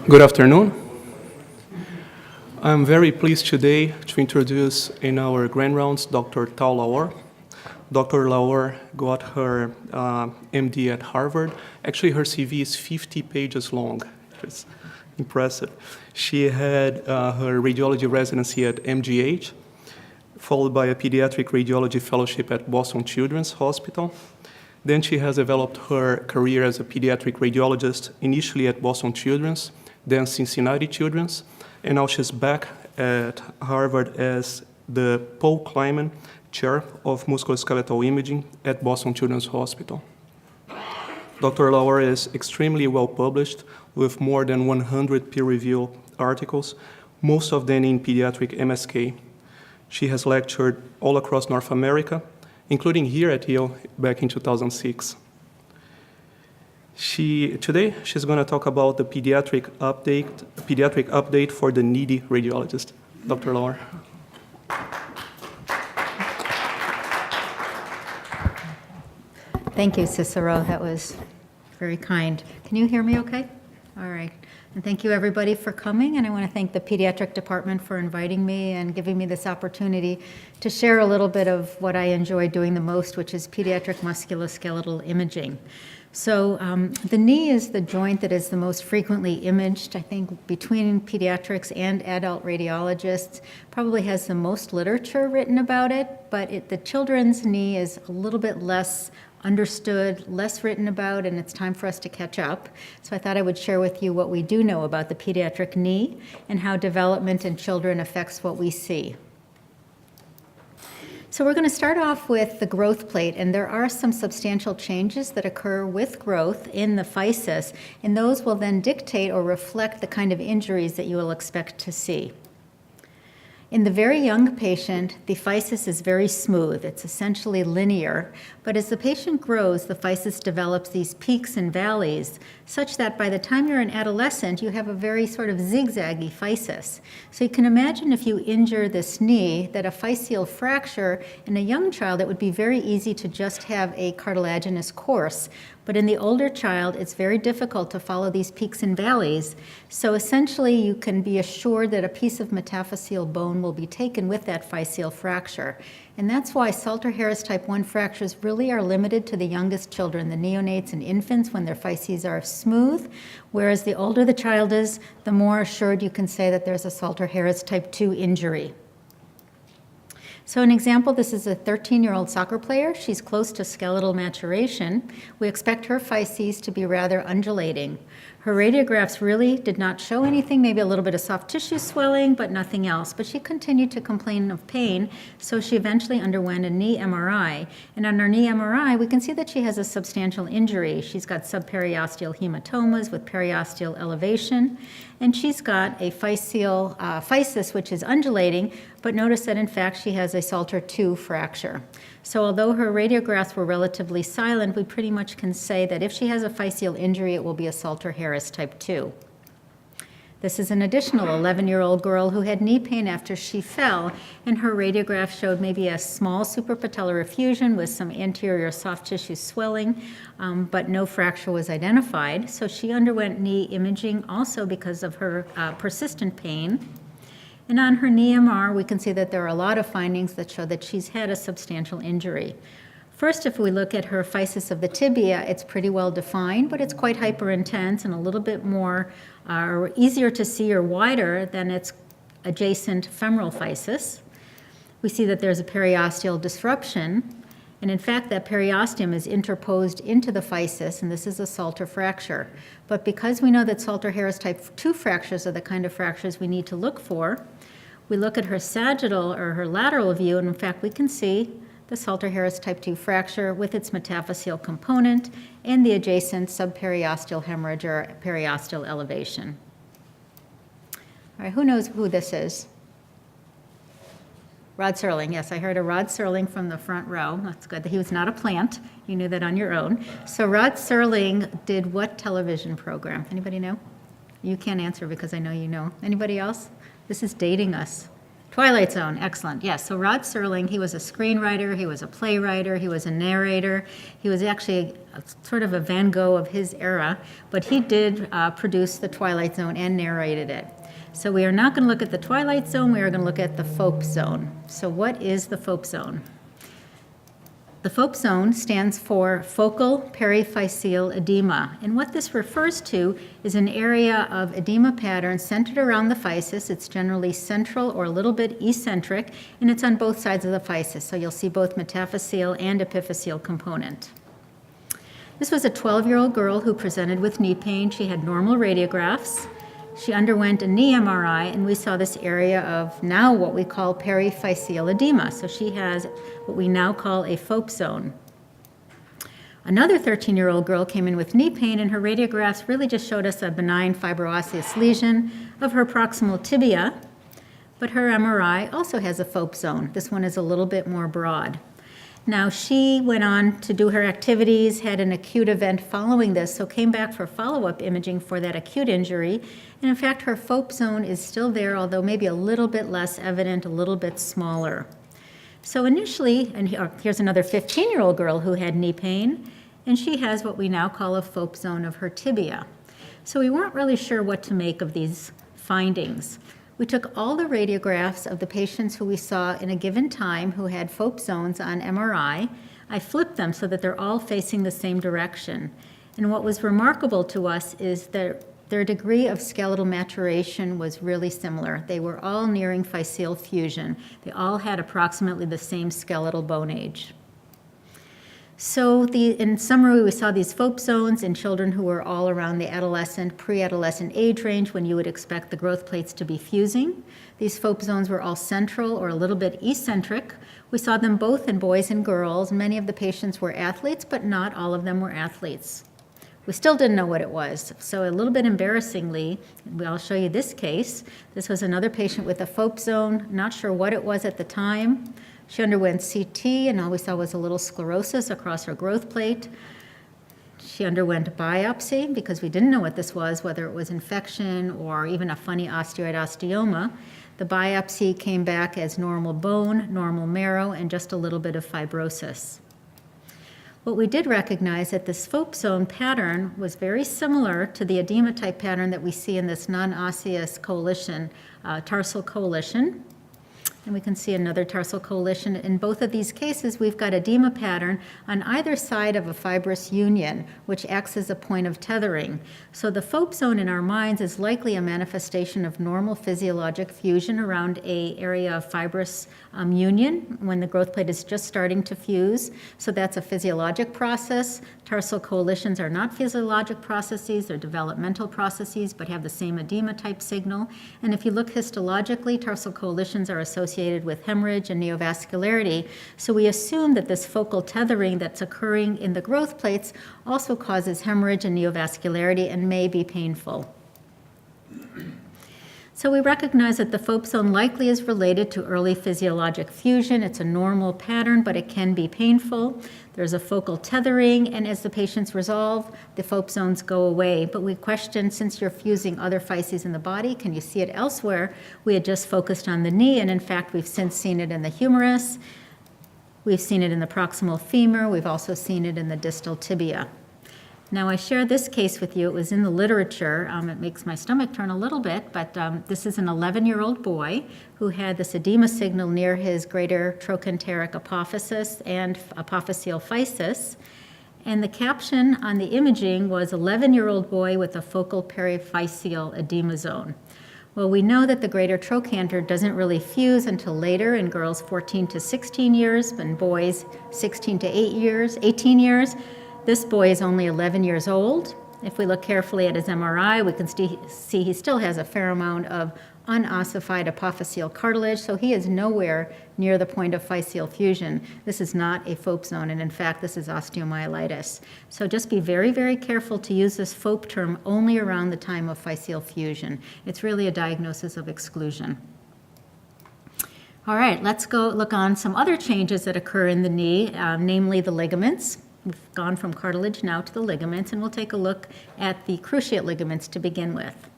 Good afternoon. I'm very pleased today to introduce in our grand rounds Dr. Tal Laor. Dr. Laor got her MD at Harvard. Actually, her CV is 50 pages long. It's impressive. She had her radiology residency at MGH, followed by a pediatric radiology fellowship at Boston Children's Hospital. Then she has developed her career as a pediatric radiologist, initially at Boston Children's, then Cincinnati Children's, and now she's back at Harvard as the Paul Kleinman Chair of Musculoskeletal Imaging at Boston Children's Hospital. Dr. Laor is extremely well published with more than 100 peer-reviewed articles, most of them in pediatric MSK. She has lectured all across North America, including here at Yale back in 2006. Today, she's going to talk about the pediatric update for the needy radiologist. Dr. Laor. Thank you, Cicero. That was very kind. Can you hear me okay? All right. And thank you, everybody, for coming. And I want to thank the pediatric department for inviting me and giving me this opportunity to share a little bit of what I enjoy doing the most, which is pediatric musculoskeletal imaging. So the knee is the joint that is the most frequently imaged, I think, between pediatrics and adult radiologists. Probably has the most literature written about it, but the children's knee is a little bit less understood, less written about, and it's time for us to catch up. So I thought I would share with you what we do know about the pediatric knee and how development in children affects what we see. So we're going to start off with the growth plate, and there are some substantial changes that occur with growth in the physis, and those will then dictate or reflect the kind of injuries that you will expect to see. In the very young patient, the physis is very smooth. It's essentially linear, but as the patient grows, the physis develops these peaks and valleys, such that by the time you're an adolescent, you have a very sort of zigzaggy physis. So you can imagine if you injure this knee, that a physeal fracture in a young child, it would be very easy to just have a cartilaginous course. But in the older child, it's very difficult to follow these peaks and valleys. So essentially, you can be assured that a piece of metaphyseal bone will be taken with that physeal fracture. And that's why Salter-Harris type 1 fractures really are limited to the youngest children, the neonates and infants, when their physes are smooth, whereas the older the child is, the more assured you can say that there's a Salter-Harris type 2 injury. So an example, this is a 13-year-old soccer player. She's close to skeletal maturation. We expect her physes to be rather undulating. Her radiographs really did not show anything, maybe a little bit of soft tissue swelling, but nothing else. But she continued to complain of pain, so she eventually underwent a knee MRI. And on her knee MRI, we can see that she has a substantial injury. She's got subperiosteal hematomas with periosteal elevation, and she's got a physis, which is undulating, but notice that in fact she has a Salter 2 fracture. So although her radiographs were relatively silent, we pretty much can say that if she has a physeal injury, it will be a Salter-Harris type 2. This is an additional 11-year-old girl who had knee pain after she fell, and her radiograph showed maybe a small suprapatellar effusion with some anterior soft tissue swelling, but no fracture was identified. So she underwent knee imaging also because of her persistent pain. And on her knee MR, we can see that there are a lot of findings that show that she's had a substantial injury. First, if we look at her physis of the tibia, it's pretty well defined, but it's quite hyperintense and a little bit more easier to see or wider than its adjacent femoral physis. We see that there's a periosteal disruption, and in fact, that periosteum is interposed into the physis, and this is a Salter fracture. But because we know that Salter-Harris type 2 fractures are the kind of fractures we need to look for, we look at her sagittal or her lateral view, and in fact, we can see the Salter-Harris type 2 fracture with its metaphyseal component and the adjacent subperiosteal hemorrhage or periosteal elevation. All right, who knows who this is? Rod Serling, yes, I heard a Rod Serling from the front row. That's good. He was not a plant. You knew that on your own. So Rod Serling did what television program? Anybody know? You can't answer because I know you know. Anybody else? This is dating us. Twilight Zone, excellent. Yes, so Rod Serling, he was a screenwriter, he was a playwright, he was a narrator. He was actually sort of a Van Gogh of his era, but he did produce The Twilight Zone and narrated it. So we are not going to look at the Twilight Zone, we are going to look at the Fope Zone. So what is the Fope Zone? The Fope Zone stands for focal periphyseal edema, and what this refers to is an area of edema pattern centered around the physis. It's generally central or a little bit eccentric, and it's on both sides of the physis, so you'll see both metaphyseal and epiphyseal component. This was a 12-year-old girl who presented with knee pain. She had normal radiographs. She underwent a knee MRI, and we saw this area of now what we call periphyseal edema. So she has what we now call a Fope zone. Another 13-year-old girl came in with knee pain, and her radiographs really just showed us a benign fibroosseous lesion of her proximal tibia, but her MRI also has a Fope zone. This one is a little bit more broad. Now, she went on to do her activities, had an acute event following this, so came back for follow-up imaging for that acute injury. And in fact, her Fope zone is still there, although maybe a little bit less evident, a little bit smaller. So initially, and here's another 15-year-old girl who had knee pain, and she has what we now call a Fope zone of her tibia. So we weren't really sure what to make of these findings. We took all the radiographs of the patients who we saw in a given time who had Fope zones on MRI. I flipped them so that they're all facing the same direction. And what was remarkable to us is that their degree of skeletal maturation was really similar. They were all nearing physeal fusion. They all had approximately the same skeletal bone age. So in summary, we saw these Fope zones in children who were all around the adolescent, pre-adolescent age range when you would expect the growth plates to be fusing. These Fope zones were all central or a little bit eccentric. We saw them both in boys and girls. Many of the patients were athletes, but not all of them were athletes. We still didn't know what it was. So a little bit embarrassingly, I'll show you this case. This was another patient with a Fope zone, not sure what it was at the time. She underwent CT, and all we saw was a little sclerosis across her growth plate. She underwent biopsy because we didn't know what this was, whether it was infection or even a funny osteoid osteoma. The biopsy came back as normal bone, normal marrow, and just a little bit of fibrosis. What we did recognize that this Fope zone pattern was very similar to the edema type pattern that we see in this non-osseous coalition, tarsal coalition. And we can see another tarsal coalition. In both of these cases, we've got edema pattern on either side of a fibrous union, which acts as a point of tethering. So the Fope zone in our minds is likely a manifestation of normal physiologic fusion around an area of fibrous union when the growth plate is just starting to fuse. So that's a physiologic process. Tarsal coalitions are not physiologic processes, they're developmental processes, but have the same edema type signal. And if you look histologically, tarsal coalitions are associated with hemorrhage and neovascularity. So we assume that this focal tethering that's occurring in the growth plates also causes hemorrhage and neovascularity and may be painful. So we recognize that the Fope zone likely is related to early physiologic fusion. It's a normal pattern, but it can be painful. There's a focal tethering, and as the patients resolve, the Fope zones go away. But we question, since you're fusing other physes in the body, can you see it elsewhere? We had just focused on the knee, and in fact, we've since seen it in the humerus. We've seen it in the proximal femur. We've also seen it in the distal tibia. Now, I share this case with you. It was in the literature. It makes my stomach turn a little bit, but this is an 11-year-old boy who had this edema signal near his greater trochanteric apophysis and apophyseal physis. And the caption on the imaging was 11-year-old boy with a focal periphyseal edema zone. Well, we know that the greater trochanter doesn't really fuse until later in girls 14 to 16 years, and boys 16 to 18 years. This boy is only 11 years old. If we look carefully at his MRI, we can see he still has a fair amount of unossified apophyseal cartilage, so he is nowhere near the point of physeal fusion. This is not a Fope zone, and in fact, this is osteomyelitis. So just be very, very careful to use this Fope term only around the time of physeal fusion. It's really a diagnosis of exclusion. All right, let's go look on some other changes that occur in the knee, namely the ligaments. We've gone from cartilage now to the ligaments, and we'll take a look at the cruciate ligaments to begin with.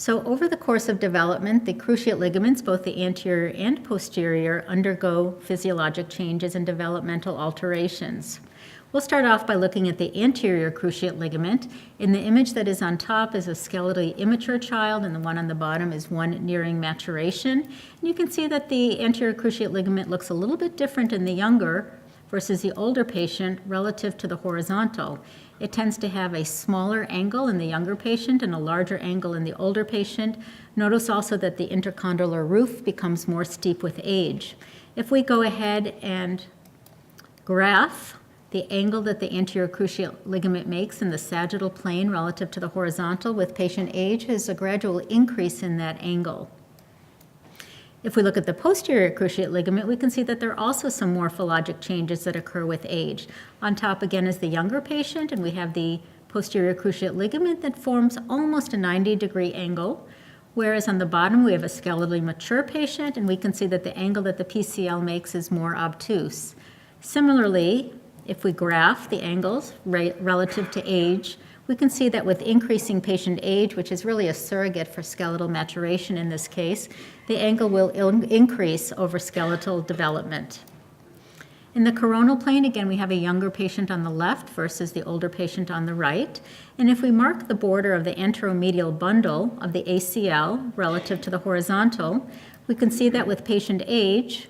So over the course of development, the cruciate ligaments, both the anterior and posterior, undergo physiologic changes and developmental alterations. We'll start off by looking at the anterior cruciate ligament. In the image that is on top is a skeletally immature child, and the one on the bottom is one nearing maturation. And you can see that the anterior cruciate ligament looks a little bit different in the younger versus the older patient relative to the horizontal. It tends to have a smaller angle in the younger patient and a larger angle in the older patient. Notice also that the intercondylar roof becomes more steep with age. If we go ahead and graph the angle that the anterior cruciate ligament makes in the sagittal plane relative to the horizontal with patient age is a gradual increase in that angle. If we look at the posterior cruciate ligament, we can see that there are also some morphologic changes that occur with age. On top again is the younger patient, and we have the posterior cruciate ligament that forms almost a 90-degree angle, whereas on the bottom we have a skeletally mature patient, and we can see that the angle that the PCL makes is more obtuse. Similarly, if we graph the angles relative to age, we can see that with increasing patient age, which is really a surrogate for skeletal maturation in this case, the angle will increase over skeletal development. In the coronal plane, again, we have a younger patient on the left versus the older patient on the right. And if we mark the border of the anteromedial bundle of the ACL relative to the horizontal, we can see that with patient age,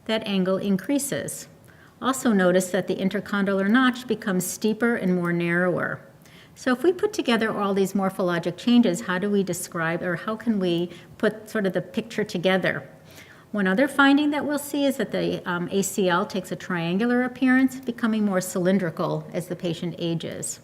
that angle increases. Also notice that the intercondylar notch becomes steeper and more narrower. So if we put together all these morphologic changes, how do we describe, or how can we put sort of the picture together? One other finding that we'll see is that the ACL takes a triangular appearance, becoming more cylindrical as the patient ages.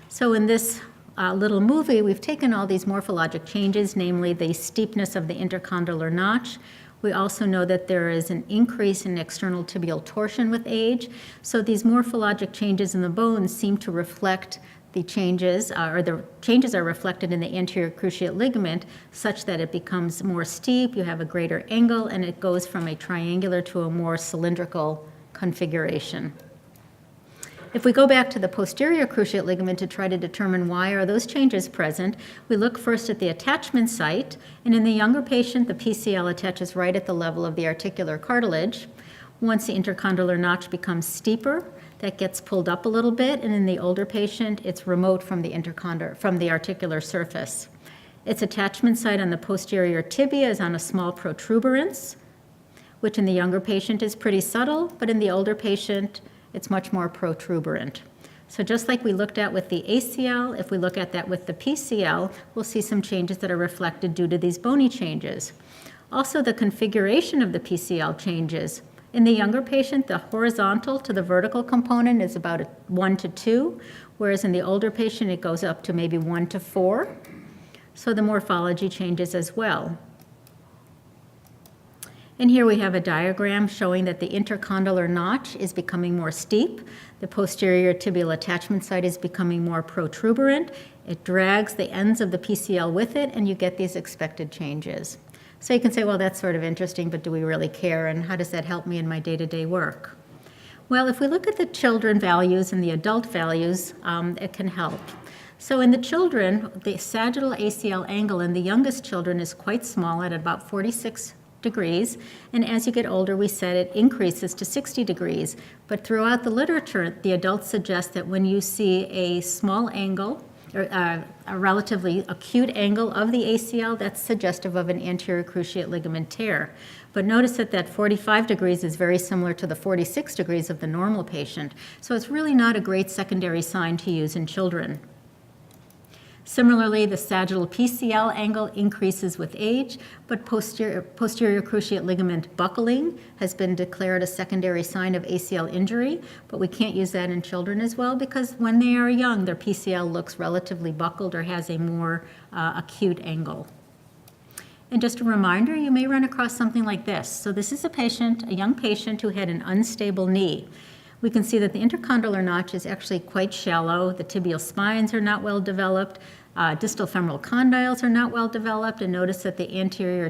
So in this little movie, we've taken all these morphologic changes, namely the steepness of the intercondylar notch. We also know that there is an increase in external tibial torsion with age. So these morphologic changes in the bones seem to reflect the changes, or the changes are reflected in the anterior cruciate ligament such that it becomes more steep, you have a greater angle, and it goes from a triangular to a more cylindrical configuration. If we go back to the posterior cruciate ligament to try to determine why are those changes present, we look first at the attachment site, and in the younger patient, the PCL attaches right at the level of the articular cartilage. Once the intercondylar notch becomes steeper, that gets pulled up a little bit, and in the older patient, it's remote from the articular surface. Its attachment site on the posterior tibia is on a small protuberance, which in the younger patient is pretty subtle, but in the older patient, it's much more protuberant. So just like we looked at with the ACL, if we look at that with the PCL, we'll see some changes that are reflected due to these bony changes. Also, the configuration of the PCL changes. In the younger patient, the horizontal to the vertical component is about 1 to 2, whereas in the older patient, it goes up to maybe 1 to 4. So the morphology changes as well. And here we have a diagram showing that the intercondylar notch is becoming more steep. The posterior tibial attachment site is becoming more protuberant. It drags the ends of the PCL with it, and you get these expected changes. So you can say, well, that's sort of interesting, but do we really care, and how does that help me in my day-to-day work? Well, if we look at the children values and the adult values, it can help. So in the children, the sagittal ACL angle in the youngest children is quite small at about 46 degrees, and as you get older, we said it increases to 60 degrees. But throughout the literature, the adults suggest that when you see a small angle, or a relatively acute angle of the ACL, that's suggestive of an anterior cruciate ligament tear. But notice that that 45 degrees is very similar to the 46 degrees of the normal patient. So it's really not a great secondary sign to use in children. Similarly, the sagittal PCL angle increases with age, but posterior cruciate ligament buckling has been declared a secondary sign of ACL injury, but we can't use that in children as well because when they are young, their PCL looks relatively buckled or has a more acute angle. And just a reminder, you may run across something like this. So this is a young patient who had an unstable knee. We can see that the intercondylar notch is actually quite shallow. The tibial spines are not well developed. Distal femoral condyles are not well developed. And notice that the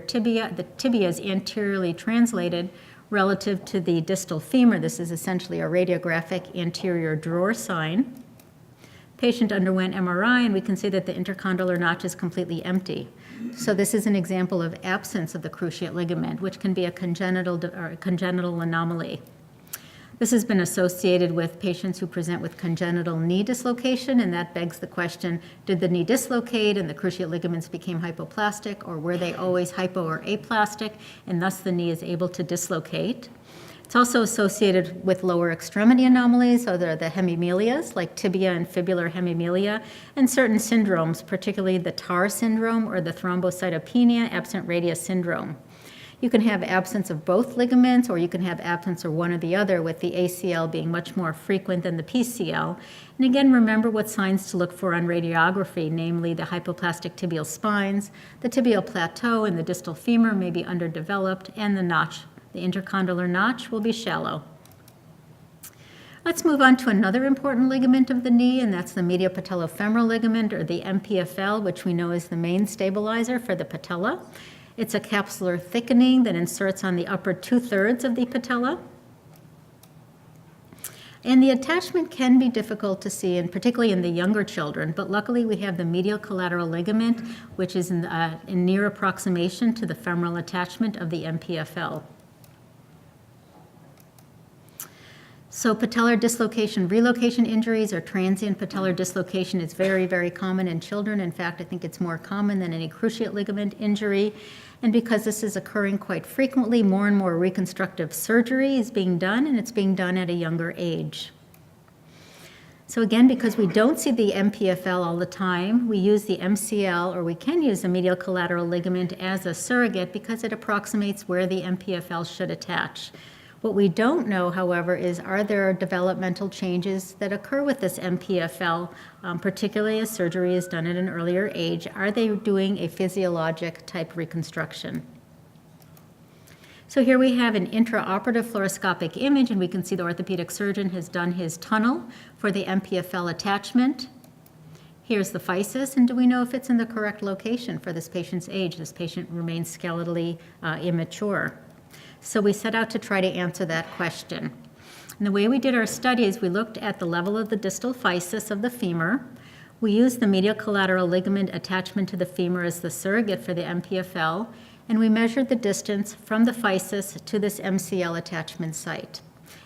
tibia is anteriorly translated relative to the distal femur. This is essentially a radiographic anterior drawer sign. Patient underwent MRI, and we can see that the intercondylar notch is completely empty. So this is an example of absence of the cruciate ligament, which can be a congenital anomaly. This has been associated with patients who present with congenital knee dislocation, and that begs the question, did the knee dislocate and the cruciate ligaments became hypoplastic, or were they always hypo or aplastic, and thus the knee is able to dislocate? It's also associated with lower extremity anomalies, so there are the hemimelias, like tibia and fibular hemimelia, and certain syndromes, particularly the TAR syndrome or the thrombocytopenia absent radius syndrome. You can have absence of both ligaments, or you can have absence of one or the other, with the ACL being much more frequent than the PCL. And again, remember what signs to look for on radiography, namely the hypoplastic tibial spines, the tibial plateau and the distal femur may be underdeveloped, and the notch, the intercondylar notch, will be shallow. Let's move on to another important ligament of the knee, and that's the medial patellofemoral ligament, or the MPFL, which we know is the main stabilizer for the patella. It's a capsular thickening that inserts on the upper 2/3 of the patella. And the attachment can be difficult to see, and particularly in the younger children, but luckily we have the medial collateral ligament, which is in near approximation to the femoral attachment of the MPFL. So patellar dislocation relocation injuries, or transient patellar dislocation, is very, very common in children. In fact, I think it's more common than any cruciate ligament injury. And because this is occurring quite frequently, more and more reconstructive surgery is being done, and it's being done at a younger age. So again, because we don't see the MPFL all the time, we use the MCL, or we can use the medial collateral ligament as a surrogate because it approximates where the MPFL should attach. What we don't know, however, is are there developmental changes that occur with this MPFL, particularly as surgery is done at an earlier age? Are they doing a physiologic type reconstruction? So here we have an intraoperative fluoroscopic image, and we can see the orthopedic surgeon has done his tunnel for the MPFL attachment. Here's the physis, and do we know if it's in the correct location for this patient's age? This patient remains skeletally immature. So we set out to try to answer that question. And the way we did our study is we looked at the level of the distal physis of the femur. We used the medial collateral ligament attachment to the femur as the surrogate for the MPFL, and we measured the distance from the physis to this MCL attachment site.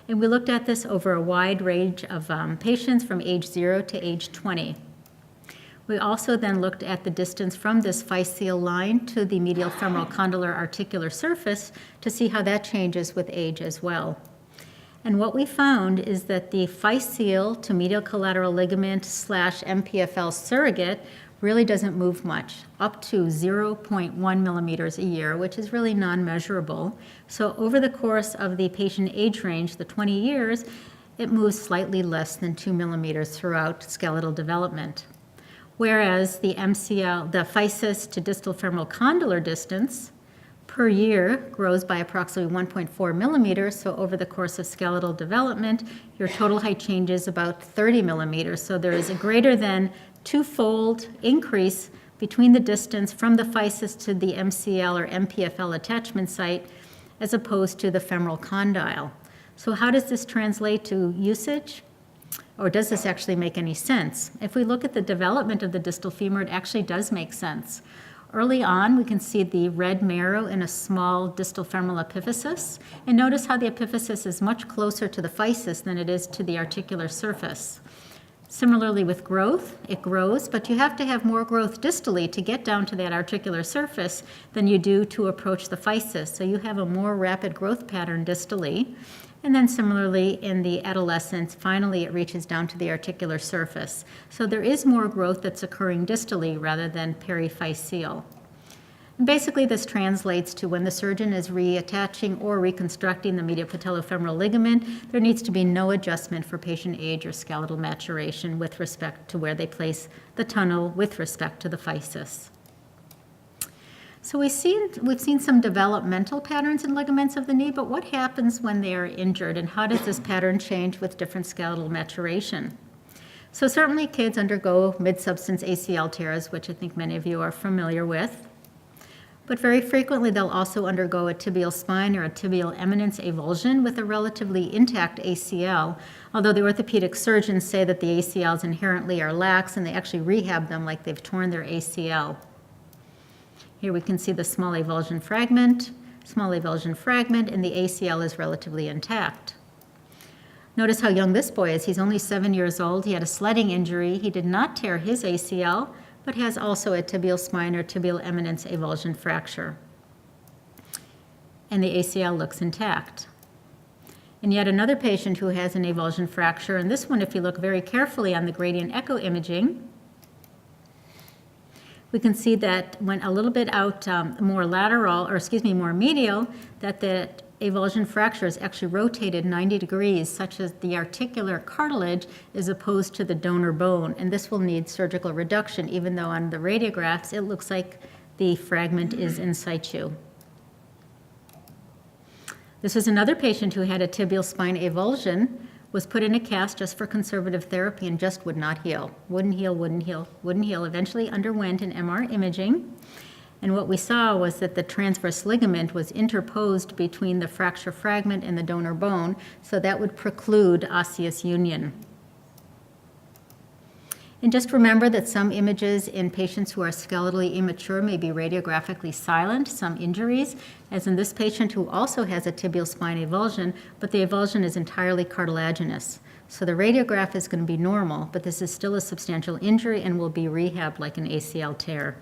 And we looked at this over a wide range of patients from age 0 to age 20. We also then looked at the distance from this physeal line to the medial femoral condylar articular surface to see how that changes with age as well. And what we found is that the physeal to medial collateral ligament / MPFL surrogate really doesn't move much, up to 0.1 millimeters a year, which is really non-measurable. So over the course of the patient age range, the 20 years, it moves slightly less than 2 millimeters throughout skeletal development. Whereas the MCL, the physis to distal femoral condylar distance per year grows by approximately 1.4 millimeters. So over the course of skeletal development, your total height changes about 30 millimeters. So there is a greater than twofold increase between the distance from the physis to the MCL or MPFL attachment site as opposed to the femoral condyle. So how does this translate to usage? Or does this actually make any sense? If we look at the development of the distal femur, it actually does make sense. Early on, we can see the red marrow in a small distal femoral epiphysis. And notice how the epiphysis is much closer to the physis than it is to the articular surface. Similarly with growth, it grows, but you have to have more growth distally to get down to that articular surface than you do to approach the physis. So you have a more rapid growth pattern distally. And then similarly in the adolescents, finally it reaches down to the articular surface. So there is more growth that's occurring distally rather than periphyseal. And basically this translates to when the surgeon is reattaching or reconstructing the medial patellofemoral ligament, there needs to be no adjustment for patient age or skeletal maturation with respect to where they place the tunnel with respect to the physis. So we've seen some developmental patterns in ligaments of the knee, but what happens when they are injured, and how does this pattern change with different skeletal maturation? So certainly kids undergo mid-substance ACL tears, which I think many of you are familiar with. But very frequently they'll also undergo a tibial spine or a tibial eminence avulsion with a relatively intact ACL, although the orthopedic surgeons say that the ACLs inherently are lax and they actually rehab them like they've torn their ACL. Here we can see the small avulsion fragment, and the ACL is relatively intact. Notice how young this boy is. He's only 7 years old. He had a sledding injury. He did not tear his ACL, but has also a tibial spine or tibial eminence avulsion fracture. And the ACL looks intact. And yet another patient who has an avulsion fracture, and this one, if you look very carefully on the gradient echo imaging, we can see that went a little bit out more medial, that the avulsion fracture is actually rotated 90 degrees, such as the articular cartilage is opposed to the donor bone. And this will need surgical reduction, even though on the radiographs it looks like the fragment is in situ. This is another patient who had a tibial spine avulsion, was put in a cast just for conservative therapy and just would not heal. Wouldn't heal. Eventually underwent an MR imaging. And what we saw was that the transverse ligament was interposed between the fracture fragment and the donor bone, so that would preclude osseous union. And just remember that some images in patients who are skeletally immature may be radiographically silent, some injuries, as in this patient who also has a tibial spine avulsion, but the avulsion is entirely cartilaginous. So the radiograph is going to be normal, but this is still a substantial injury and will be rehabbed like an ACL tear.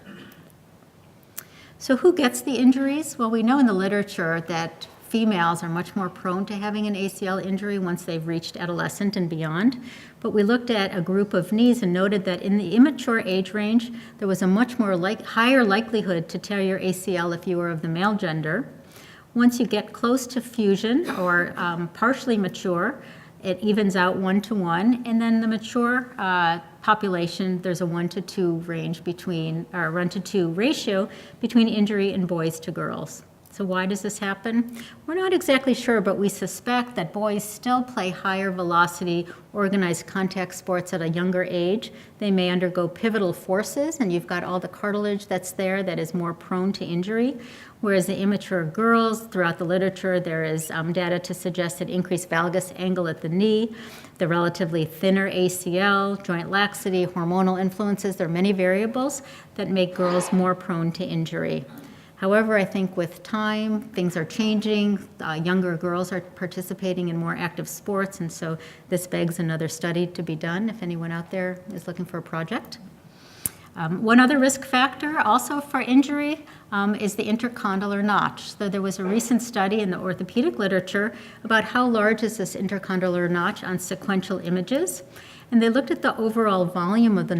So who gets the injuries? Well, we know in the literature that females are much more prone to having an ACL injury once they've reached adolescent and beyond. But we looked at a group of knees and noted that in the immature age range, there was a much more higher likelihood to tear your ACL if you were of the male gender. Once you get close to fusion or partially mature, it evens out 1-to-1, and then the mature population, there's a 1-to-2 range between, or 1-to-2 ratio between injury in boys to girls. So why does this happen? We're not exactly sure, but we suspect that boys still play higher velocity organized contact sports at a younger age. They may undergo pivotal forces, and you've got all the cartilage that's there that is more prone to injury. Whereas the immature girls, throughout the literature, there is data to suggest an increased valgus angle at the knee, the relatively thinner ACL, joint laxity, hormonal influences. There are many variables that make girls more prone to injury. However, I think with time, things are changing. Younger girls are participating in more active sports, and so this begs another study to be done if anyone out there is looking for a project. One other risk factor also for injury is the intercondylar notch. So there was a recent study in the orthopedic literature about how large is this intercondylar notch on sequential images. And they looked at the overall volume of the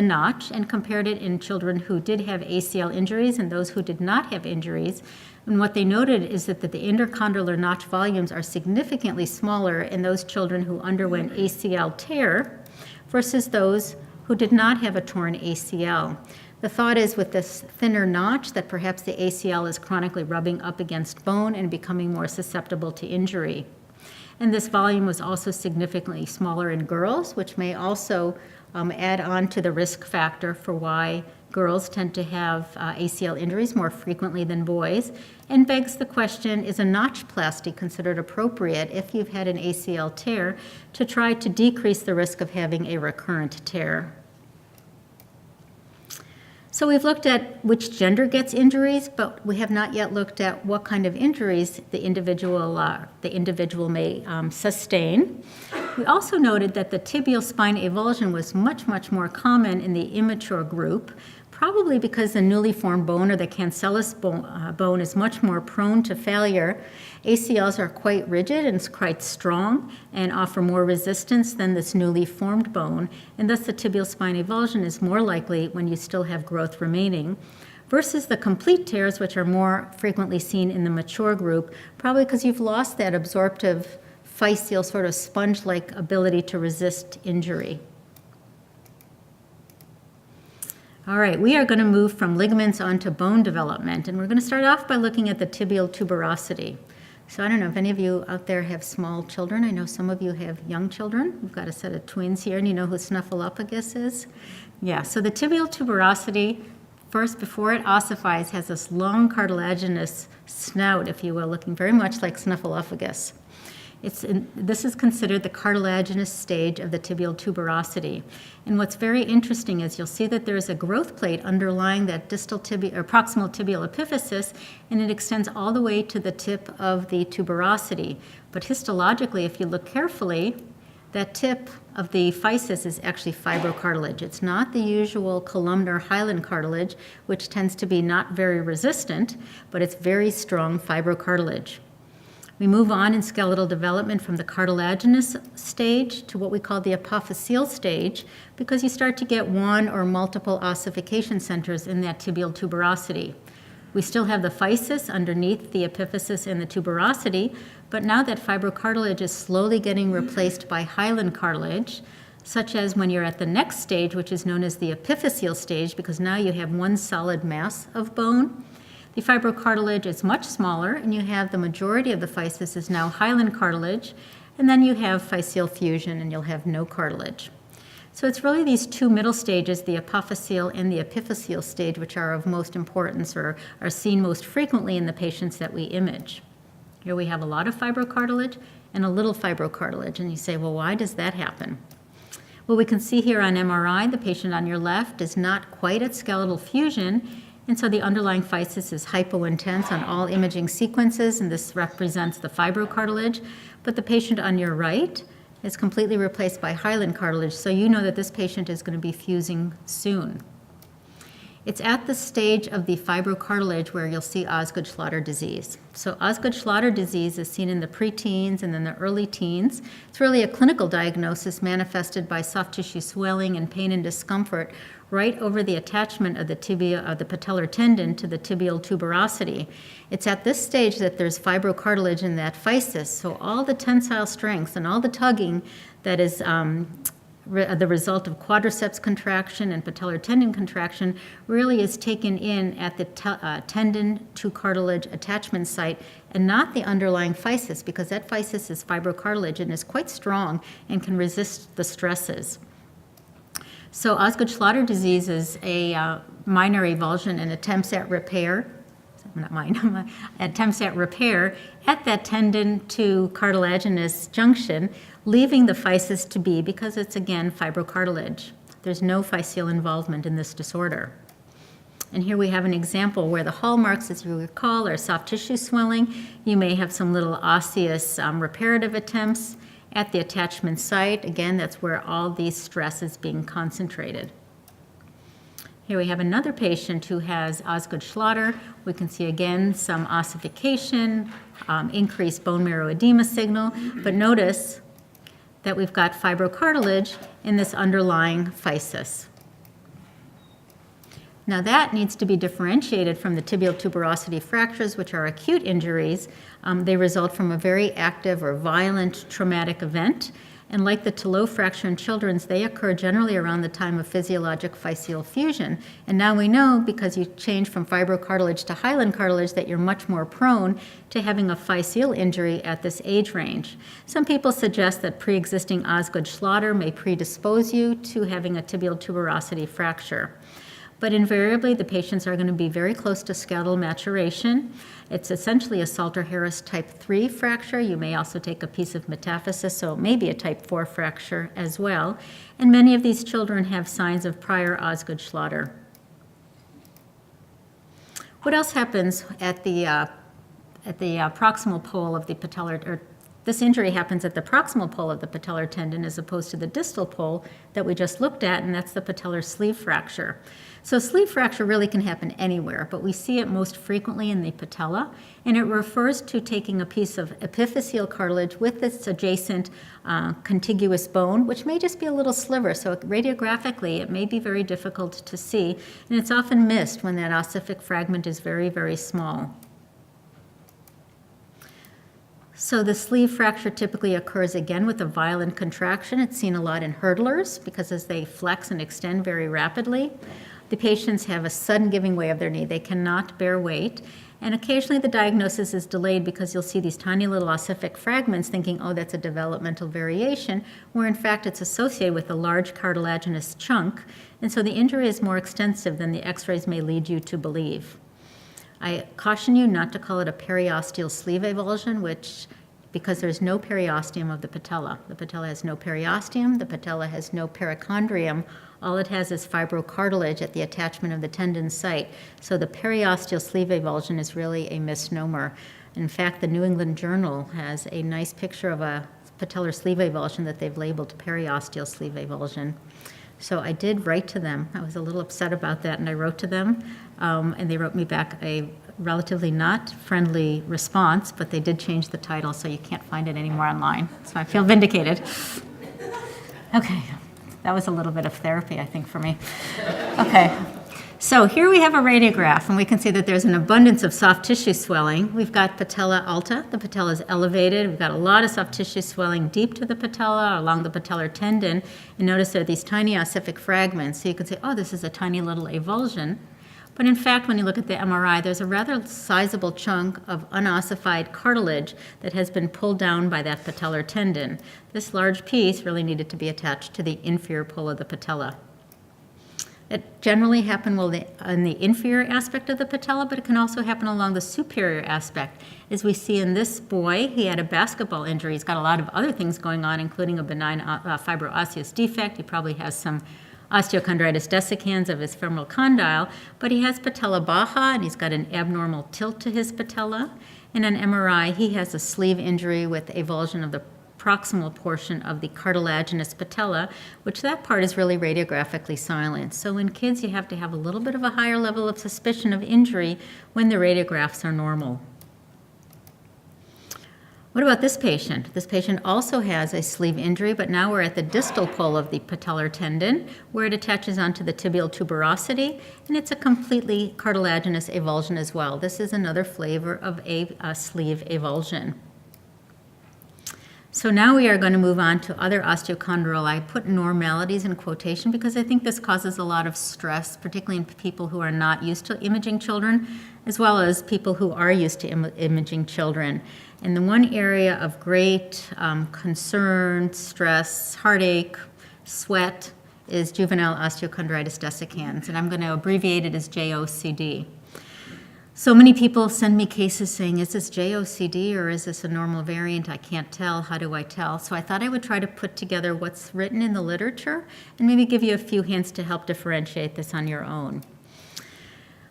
notch and compared it in children who did have ACL injuries and those who did not have injuries. And what they noted is that the intercondylar notch volumes are significantly smaller in those children who underwent ACL tear versus those who did not have a torn ACL. The thought is with this thinner notch that perhaps the ACL is chronically rubbing up against bone and becoming more susceptible to injury. And this volume was also significantly smaller in girls, which may also add on to the risk factor for why girls tend to have ACL injuries more frequently than boys, and begs the question, is a notchplasty considered appropriate if you've had an ACL tear to try to decrease the risk of having a recurrent tear? So we've looked at which gender gets injuries, but we have not yet looked at what kind of injuries the individual may sustain. We also noted that the tibial spine avulsion was much, much more common in the immature group, probably because the newly formed bone or the cancellous bone is much more prone to failure. ACLs are quite rigid and quite strong and offer more resistance than this newly formed bone, and thus the tibial spine avulsion is more likely when you still have growth remaining, versus the complete tears, which are more frequently seen in the mature group, probably because you've lost that absorptive, physeal, sort of sponge-like ability to resist injury. All right, we are going to move from ligaments onto bone development, and we're going to start off by looking at the tibial tuberosity. So I don't know if any of you out there have small children. I know some of you have young children. We've got a set of twins here, and you know who Snuffleupagus is? Yeah, so the tibial tuberosity, first, before it ossifies, has this long cartilaginous snout, if you will, looking very much like Snuffleupagus. This is considered the cartilaginous stage of the tibial tuberosity. And what's very interesting is you'll see that there is a growth plate underlying that distal or proximal tibial epiphysis, and it extends all the way to the tip of the tuberosity. But histologically, if you look carefully, that tip of the physis is actually fibrocartilage. It's not the usual columnar hyaline cartilage, which tends to be not very resistant, but it's very strong fibrocartilage. We move on in skeletal development from the cartilaginous stage to what we call the apophyseal stage, because you start to get one or multiple ossification centers in that tibial tuberosity. We still have the physis underneath the epiphysis and the tuberosity, but now that fibrocartilage is slowly getting replaced by hyaline cartilage, such as when you're at the next stage, which is known as the epiphyseal stage, because now you have one solid mass of bone. The fibrocartilage is much smaller, and you have the majority of the physis is now hyaline cartilage, and then you have physeal fusion, and you'll have no cartilage. So it's really these two middle stages, the apophyseal and the epiphyseal stage, which are of most importance or are seen most frequently in the patients that we image. Here we have a lot of fibrocartilage and a little fibrocartilage, and you say, well, why does that happen? Well, we can see here on MRI, the patient on your left is not quite at skeletal fusion, and so the underlying physis is hypointense on all imaging sequences, and this represents the fibrocartilage. But the patient on your right is completely replaced by hyaline cartilage, so you know that this patient is going to be fusing soon. It's at the stage of the fibrocartilage where you'll see Osgood-Schlatter disease. So Osgood-Schlatter disease is seen in the preteens and then the early teens. It's really a clinical diagnosis manifested by soft tissue swelling and pain and discomfort right over the attachment of the tibia of the patellar tendon to the tibial tuberosity. It's at this stage that there's fibrocartilage in that physis, so all the tensile strength and all the tugging that is the result of quadriceps contraction and patellar tendon contraction really is taken in at the tendon to cartilage attachment site and not the underlying physis, because that physis is fibrocartilage and is quite strong and can resist the stresses. So Osgood-Schlatter disease is a minor avulsion and attempts at repair at that tendon to cartilaginous junction, leaving the physis to be because it's, again, fibrocartilage. There's no physeal involvement in this disorder. And here we have an example where the hallmarks, as you recall, are soft tissue swelling. You may have some little osseous reparative attempts at the attachment site. Again, that's where all these stress is being concentrated. Here we have another patient who has Osgood-Schlatter. We can see again some ossification, increased bone marrow edema signal, but notice that we've got fibrocartilage in this underlying physis. Now that needs to be differentiated from the tibial tuberosity fractures, which are acute injuries. They result from a very active or violent traumatic event. And like the Tal Laor fracture in children's, they occur generally around the time of physiologic physeal fusion. And now we know, because you change from fibrocartilage to hyaline cartilage, that you're much more prone to having a physeal injury at this age range. Some people suggest that pre-existing Osgood-Schlatter may predispose you to having a tibial tuberosity fracture. But invariably, the patients are going to be very close to skeletal maturation. It's essentially a Salter-Harris type 3 fracture. You may also take a piece of metaphysis, so it may be a type 4 fracture as well. And many of these children have signs of prior Osgood-Schlatter. What else happens at the proximal pole of the patellar, or this injury happens at the proximal pole of the patellar tendon as opposed to the distal pole that we just looked at, and that's the patellar sleeve fracture. So sleeve fracture really can happen anywhere, but we see it most frequently in the patella, and it refers to taking a piece of epiphyseal cartilage with its adjacent contiguous bone, which may just be a little sliver. So radiographically, it may be very difficult to see, and it's often missed when that ossific fragment is very, very small. So the sleeve fracture typically occurs again with a violent contraction. It's seen a lot in hurdlers because as they flex and extend very rapidly, the patients have a sudden giving way of their knee. They cannot bear weight. And occasionally the diagnosis is delayed because you'll see these tiny little ossific fragments thinking, oh, that's a developmental variation, where in fact it's associated with a large cartilaginous chunk. And so the injury is more extensive than the x-rays may lead you to believe. I caution you not to call it a periosteal sleeve avulsion, which because there's no periosteum of the patella. The patella has no periosteum, the patella has no perichondrium. All it has is fibrocartilage at the attachment of the tendon site. So the periosteal sleeve avulsion is really a misnomer. In fact, the New England Journal has a nice picture of a patellar sleeve avulsion that they've labeled periosteal sleeve avulsion. So I did write to them. I was a little upset about that, and I wrote to them, and they wrote me back a relatively not friendly response, but they did change the title, so you can't find it anymore online. So I feel vindicated. Okay, that was a little bit of therapy, I think, for me. Okay, so here we have a radiograph, and we can see that there's an abundance of soft tissue swelling. We've got patella alta. The patella is elevated. We've got a lot of soft tissue swelling deep to the patella, along the patellar tendon. And notice there are these tiny ossific fragments. So you can say, oh, this is a tiny little avulsion. But in fact, when you look at the MRI, there's a rather sizable chunk of unossified cartilage that has been pulled down by that patellar tendon. This large piece really needed to be attached to the inferior pole of the patella. It generally happens on the inferior aspect of the patella, but it can also happen along the superior aspect. As we see in this boy, he had a basketball injury. He's got a lot of other things going on, including a benign fibroosseous defect. He probably has some osteochondritis dissecans of his femoral condyle, but he has patella baja, and he's got an abnormal tilt to his patella. In an MRI, he has a sleeve injury with avulsion of the proximal portion of the cartilaginous patella, which that part is really radiographically silent. So in kids, you have to have a little bit of a higher level of suspicion of injury when the radiographs are normal. What about this patient? This patient also has a sleeve injury, but now we're at the distal pole of the patellar tendon, where it attaches onto the tibial tuberosity, and it's a completely cartilaginous avulsion as well. This is another flavor of a sleeve avulsion. So now we are going to move on to other osteochondral. I put normalities in quotation because I think this causes a lot of stress, particularly in people who are not used to imaging children, as well as people who are used to imaging children. And the one area of great concern, stress, heartache, sweat is juvenile osteochondritis dissecans, and I'm going to abbreviate it as JOCD. So many people send me cases saying, is this JOCD or is this a normal variant? I can't tell. How do I tell? So I thought I would try to put together what's written in the literature and maybe give you a few hints to help differentiate this on your own.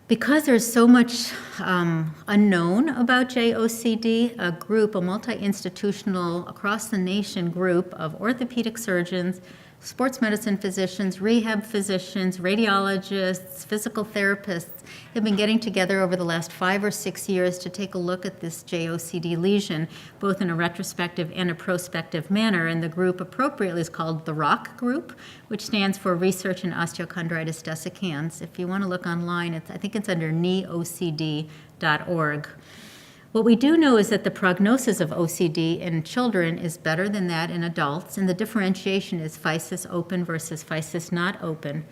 Because there's so much unknown about JOCD, a multi-institutional, across the nation group of orthopedic surgeons, sports medicine physicians, rehab physicians, radiologists, physical therapists have been getting together over the last 5 or 6 years to take a look at this JOCD lesion, both in a retrospective and a prospective manner. And the group appropriately is called the ROC group, which stands for Research in Osteochondritis Dissecans. If you want to look online, I think it's under neocd.org. What we do know is that the prognosis of OCD in children is better than that in adults, and the differentiation is physis open versus physis not open.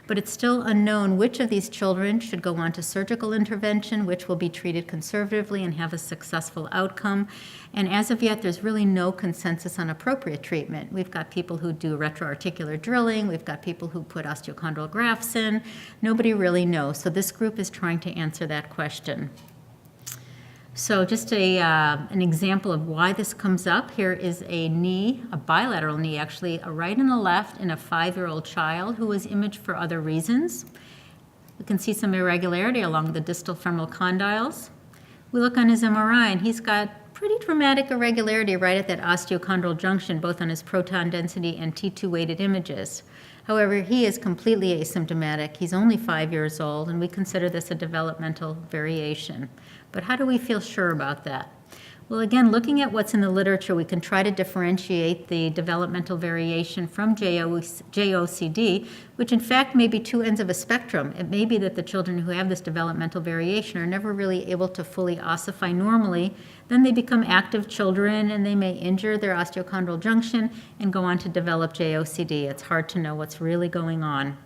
But it's still unknown which of these children should go on to surgical intervention, which will be treated conservatively and have a successful outcome. And as of yet, there's really no consensus on appropriate treatment. We've got people who do retroarticular drilling. We've got people who put osteochondral grafts in. Nobody really knows. So this group is trying to answer that question. So just an example of why this comes up. Here is a knee, a bilateral knee actually, a right and a left in a 5-year-old child who was imaged for other reasons. We can see some irregularity along the distal femoral condyles. We look on his MRI and he's got pretty dramatic irregularity right at that osteochondral junction, both on his proton density and T2 weighted images. However, he is completely asymptomatic. He's only 5 years old, and we consider this a developmental variation. But how do we feel sure about that? Well, again, looking at what's in the literature, we can try to differentiate the developmental variation from JOCD, which in fact may be two ends of a spectrum. It may be that the children who have this developmental variation are never really able to fully ossify normally. Then they become active children and they may injure their osteochondral junction and go on to develop JOCD. It's hard to know what's really going on.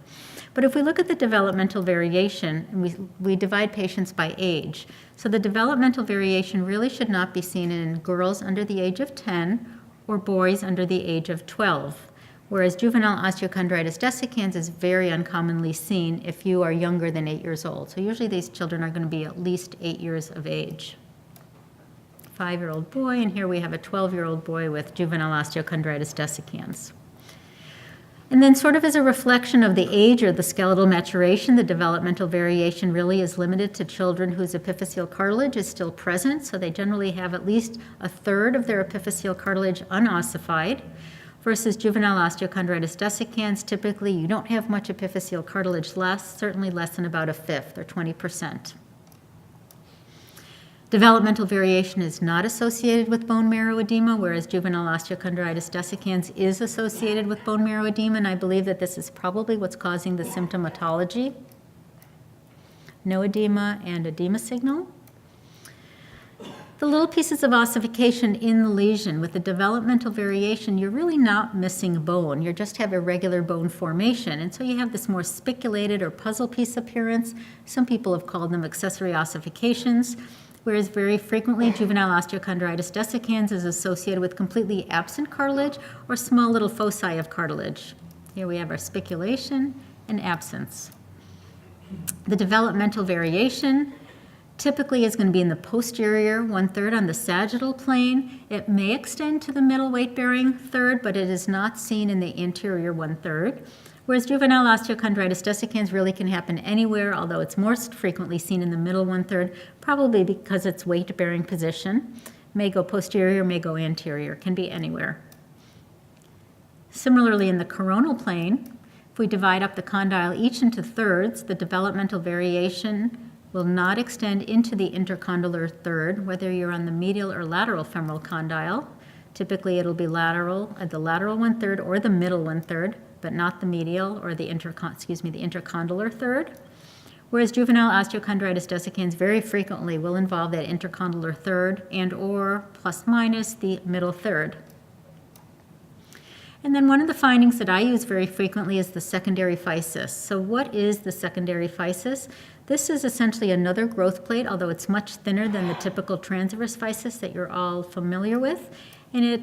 But if we look at the developmental variation, and we divide patients by age. So the developmental variation really should not be seen in girls under the age of 10 or boys under the age of 12, whereas juvenile osteochondritis dissecans is very uncommonly seen if you are younger than 8 years old. So usually these children are going to be at least 8 years of age. 5-year-old boy, and here we have a 12-year-old boy with juvenile osteochondritis dissecans. And then sort of as a reflection of the age or the skeletal maturation, the developmental variation really is limited to children whose epiphyseal cartilage is still present, so they generally have at least a third of their epiphyseal cartilage unossified, versus juvenile osteochondritis dissecans. Typically, you don't have much epiphyseal cartilage left, certainly less than about a fifth or 20%. Developmental variation is not associated with bone marrow edema, whereas juvenile osteochondritis dissecans is associated with bone marrow edema, and I believe that this is probably what's causing the symptomatology. No edema and edema signal. The little pieces of ossification in the lesion, with the developmental variation, you're really not missing bone. You just have irregular bone formation, and so you have this more spiculated or puzzle piece appearance. Some people have called them accessory ossifications, whereas very frequently juvenile osteochondritis dissecans is associated with completely absent cartilage or small little foci of cartilage. Here we have our spiculation and absence. The developmental variation typically is going to be in the posterior 1/3 on the sagittal plane. It may extend to the middle weight-bearing third, but it is not seen in the anterior 1/3. Whereas juvenile osteochondritis dissecans really can happen anywhere, although it's most frequently seen in the middle 1/3, probably because its weight-bearing position. May go posterior, may go anterior, can be anywhere. Similarly, in the coronal plane, if we divide up the condyle each into thirds, the developmental variation will not extend into the intercondylar third, whether you're on the medial or lateral femoral condyle. Typically, it'll be lateral at the lateral 1/3 or the middle 1/3, but not the medial or the intercondylar third. Whereas juvenile osteochondritis dissecans very frequently will involve that intercondylar third and or plus minus the middle third. And then one of the findings that I use very frequently is the secondary physis. So what is the secondary physis? This is essentially another growth plate, although it's much thinner than the typical transverse physis that you're all familiar with. And it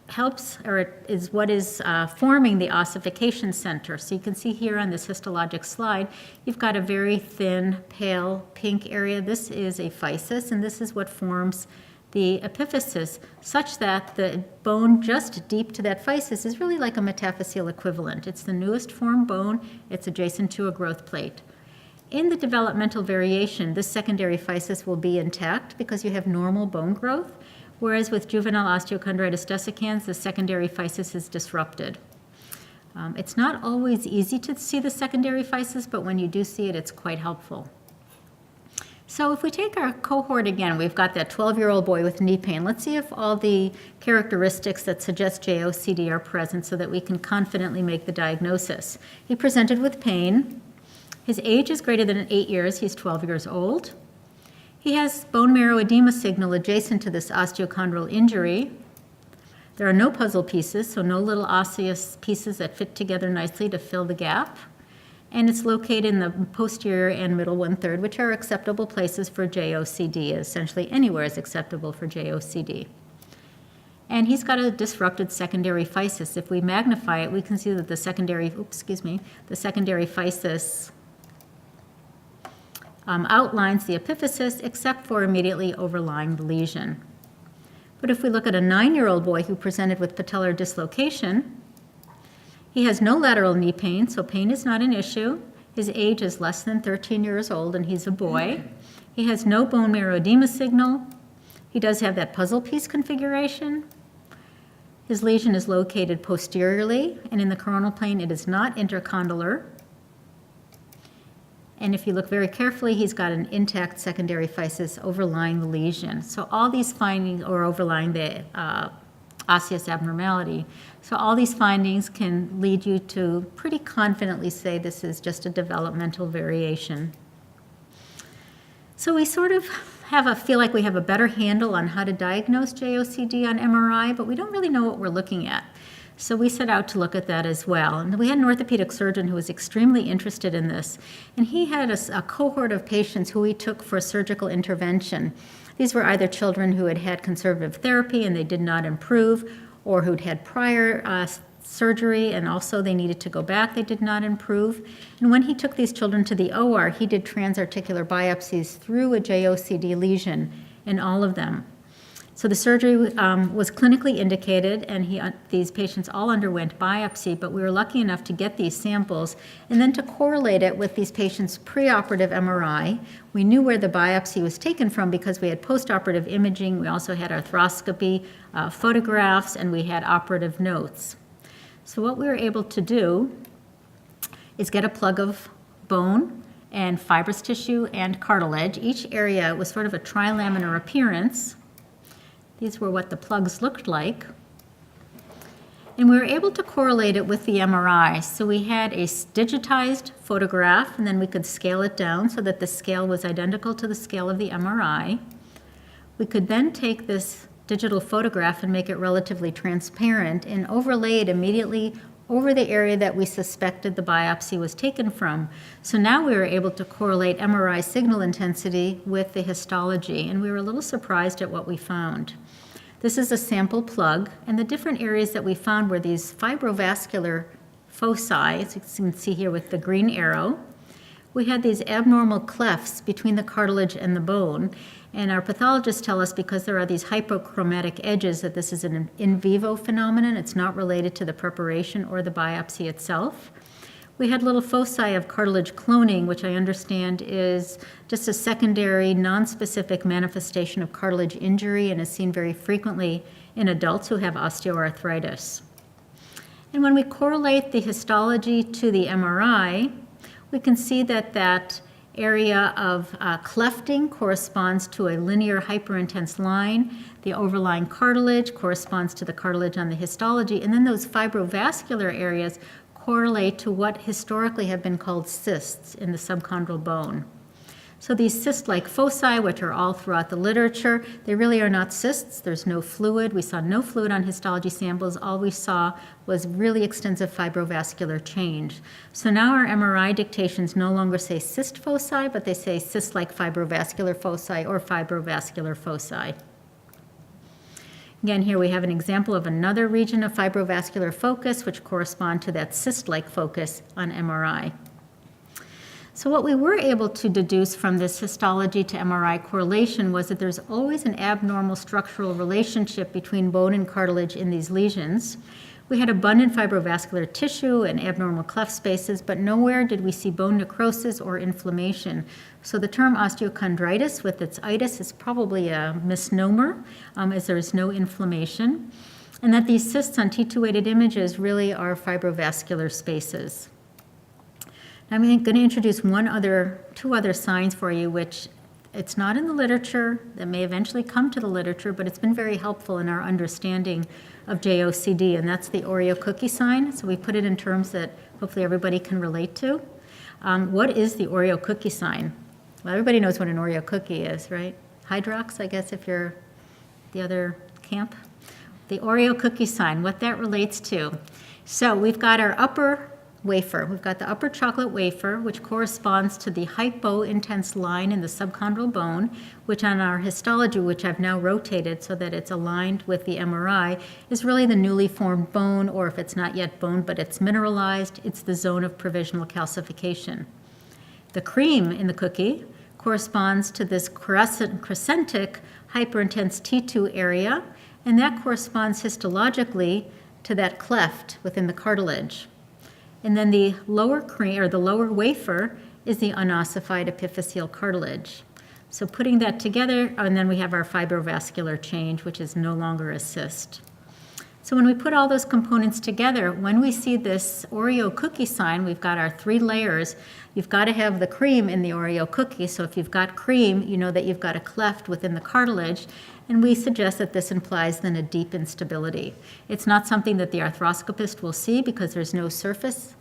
helps, or it is what is forming the ossification center. So you can see here on this histologic slide, you've got a very thin, pale pink area. This is a physis, and this is what forms the epiphysis, such that the bone just deep to that physis is really like a metaphyseal equivalent. It's the newest formed bone. It's adjacent to a growth plate. In the developmental variation, this secondary physis will be intact because you have normal bone growth, whereas with juvenile osteochondritis dissecans, the secondary physis is disrupted. It's not always easy to see the secondary physis, but when you do see it, it's quite helpful. So if we take our cohort again, we've got that 12-year-old boy with knee pain. Let's see if all the characteristics that suggest JOCD are present so that we can confidently make the diagnosis. He presented with pain. His age is greater than 8 years. He's 12 years old. He has bone marrow edema signal adjacent to this osteochondral injury. There are no puzzle pieces, so no little osseous pieces that fit together nicely to fill the gap. And it's located in the posterior and middle 1/3, which are acceptable places for JOCD. Essentially anywhere is acceptable for JOCD. And he's got a disrupted secondary physis. If we magnify it, we can see that the secondary physis outlines the epiphysis except for immediately overlying the lesion. But if we look at a 9-year-old boy who presented with patellar dislocation, he has no lateral knee pain, so pain is not an issue. His age is less than 13 years old, and he's a boy. He has no bone marrow edema signal. He does have that puzzle piece configuration. His lesion is located posteriorly, and in the coronal plane, it is not intercondylar. And if you look very carefully, he's got an intact secondary physis overlying the lesion. So all these findings, or overlying the osseous abnormality. So all these findings can lead you to pretty confidently say this is just a developmental variation. So we sort of feel like we have a better handle on how to diagnose JOCD on MRI, but we don't really know what we're looking at. So we set out to look at that as well. And we had an orthopedic surgeon who was extremely interested in this. And he had a cohort of patients who he took for surgical intervention. These were either children who had had conservative therapy and they did not improve, or who'd had prior surgery and also they needed to go back, they did not improve. And when he took these children to the OR, he did transarticular biopsies through a JOCD lesion in all of them. So the surgery was clinically indicated, and these patients all underwent biopsy, but we were lucky enough to get these samples and then to correlate it with these patients' preoperative MRI. We knew where the biopsy was taken from because we had postoperative imaging. We also had arthroscopy photographs, and we had operative notes. So what we were able to do is get a plug of bone and fibrous tissue and cartilage. Each area was sort of a trilaminar appearance. These were what the plugs looked like. And we were able to correlate it with the MRI. So we had a digitized photograph, and then we could scale it down so that the scale was identical to the scale of the MRI. We could then take this digital photograph and make it relatively transparent and overlay it immediately over the area that we suspected the biopsy was taken from. So now we were able to correlate MRI signal intensity with the histology, and we were a little surprised at what we found. This is a sample plug, and the different areas that we found were these fibrovascular foci, as you can see here with the green arrow. We had these abnormal clefts between the cartilage and the bone, and our pathologists tell us because there are these hypochromatic edges that this is an in vivo phenomenon. It's not related to the preparation or the biopsy itself. We had little foci of cartilage cloning, which I understand is just a secondary, non-specific manifestation of cartilage injury and is seen very frequently in adults who have osteoarthritis. And when we correlate the histology to the MRI, we can see that that area of clefting corresponds to a linear hyperintense line. The overlying cartilage corresponds to the cartilage on the histology, and then those fibrovascular areas correlate to what historically have been called cysts in the subchondral bone. So these cyst-like foci, which are all throughout the literature, they really are not cysts. There's no fluid. We saw no fluid on histology samples. All we saw was really extensive fibrovascular change. So now our MRI dictations no longer say cyst foci, but they say cyst-like fibrovascular foci or fibrovascular foci. Again, here we have an example of another region of fibrovascular focus, which correspond to that cyst-like focus on MRI. So what we were able to deduce from this histology to MRI correlation was that there's always an abnormal structural relationship between bone and cartilage in these lesions. We had abundant fibrovascular tissue and abnormal cleft spaces, but nowhere did we see bone necrosis or inflammation. So the term osteochondritis with its itis is probably a misnomer, as there is no inflammation, and that these cysts on T2-weighted images really are fibrovascular spaces. I'm going to introduce two other signs for you, which it's not in the literature, that may eventually come to the literature, but it's been very helpful in our understanding of JOCD, and that's the Oreo cookie sign. So we put it in terms that hopefully everybody can relate to. What is the Oreo cookie sign? Well, everybody knows what an Oreo cookie is, right? Hydrox, I guess, if you're the other camp. The Oreo cookie sign, what that relates to. So we've got our upper wafer. We've got the upper chocolate wafer, which corresponds to the hypointense line in the subchondral bone, which on our histology, which I've now rotated so that it's aligned with the MRI, is really the newly formed bone, or if it's not yet bone, but it's mineralized, it's the zone of provisional calcification. The cream in the cookie corresponds to this crescentic hyperintense T2 area, and that corresponds histologically to that cleft within the cartilage. And then the lower cream, or the lower wafer, is the unossified epiphyseal cartilage. So putting that together, and then we have our fibrovascular change, which is no longer a cyst. So when we put all those components together, when we see this Oreo cookie sign, we've got our 3 layers. You've got to have the cream in the Oreo cookie. So if you've got cream, you know that you've got a cleft within the cartilage. And we suggest that this implies then a deep instability. It's not something that the arthroscopist will see because there's no surface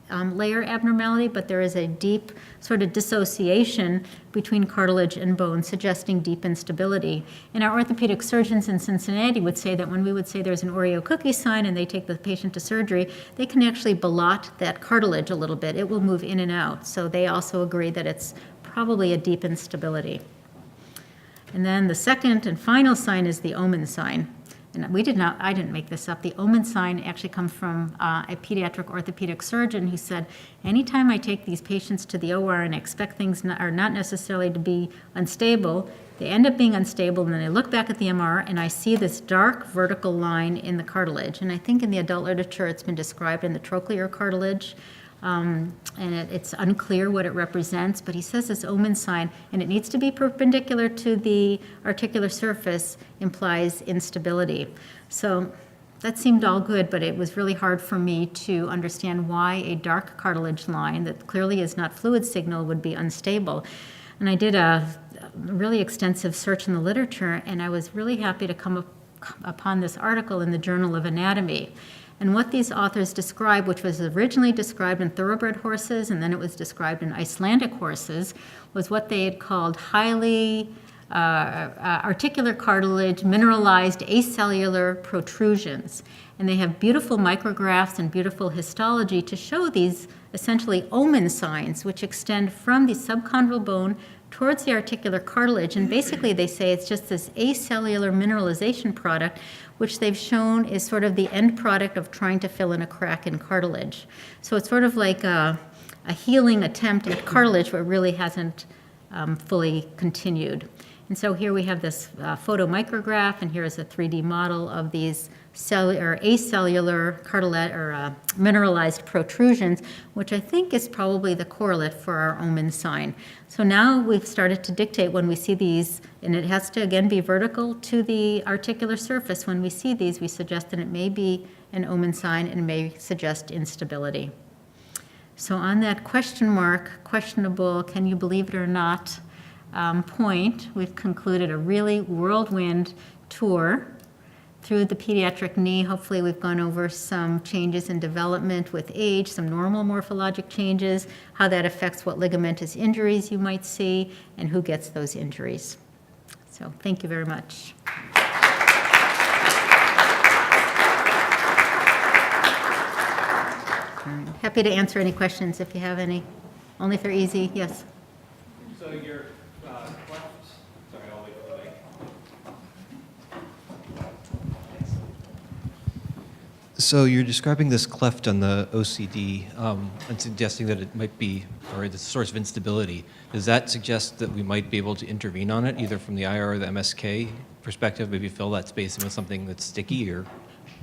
layer abnormality, but there is a deep sort of dissociation between cartilage and bone, suggesting deep instability. And our orthopedic surgeons in Cincinnati would say that when we would say there's an Oreo cookie sign and they take the patient to surgery, they can actually ballot that cartilage a little bit. It will move in and out. So they also agree that it's probably a deep instability. And then the second and final sign is the omen sign. and I didn't make this up, the omen sign actually comes from a pediatric orthopedic surgeon who said, anytime I take these patients to the OR and expect things are not necessarily to be unstable, they end up being unstable, and then I look back at the MR and I see this dark vertical line in the cartilage. And I think in the adult literature it's been described in the trochlear cartilage, and it's unclear what it represents, but he says this omen sign, and it needs to be perpendicular to the articular surface, implies instability. So that seemed all good, but it was really hard for me to understand why a dark cartilage line that clearly is not fluid signal would be unstable. And I did a really extensive search in the literature, and I was really happy to come upon this article in the Journal of Anatomy. And what these authors describe, which was originally described in thoroughbred horses, and then it was described in Icelandic horses, was what they had called highly articular cartilage, mineralized acellular protrusions. And they have beautiful micrographs and beautiful histology to show these essentially omen signs, which extend from the subchondral bone towards the articular cartilage. And basically they say it's just this acellular mineralization product, which they've shown is sort of the end product of trying to fill in a crack in cartilage. So it's sort of like a healing attempt at cartilage, but really hasn't fully continued. And so here we have this photomicrograph, and here is a 3D model of these acellular cartilage or mineralized protrusions, which I think is probably the correlate for our omen sign. So now we've started to dictate when we see these, and it has to again be vertical to the articular surface. When we see these, we suggest that it may be an omen sign and may suggest instability. So on that question mark, questionable, can you believe it or not, point, we've concluded a really whirlwind tour through the pediatric knee. Hopefully we've gone over some changes in development with age, some normal morphologic changes, how that affects what ligamentous injuries you might see, and who gets those injuries. So thank you very much. Happy to answer any questions if you have any, only if they're easy. Yes? So your cleft, sorry, I'll wait for the mic. So you're describing this cleft on the OCD and suggesting that it might be, or it's a source of instability. Does that suggest that we might be able to intervene on it, either from the IR or the MSK perspective, maybe fill that space in with something that's sticky, or?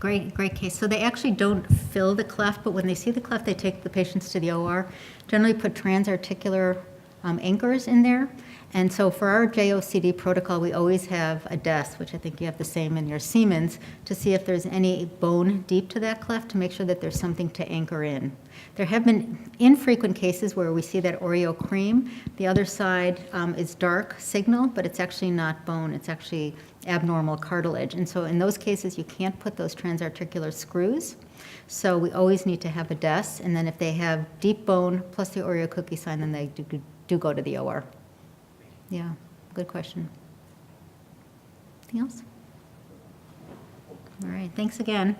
Great case. So they actually don't fill the cleft, but when they see the cleft, they take the patients to the OR, generally put transarticular anchors in there. And so for our JOCD protocol, we always have a DES, which I think you have the same in your Siemens, to see if there's any bone deep to that cleft to make sure that there's something to anchor in. There have been infrequent cases where we see that Oreo cream. The other side is dark signal, but it's actually not bone. It's actually abnormal cartilage. And so in those cases, you can't put those transarticular screws. So we always need to have a DES. And then if they have deep bone plus the Oreo cookie sign, then they do go to the OR. Yeah, good question. Anything else? All right, thanks again.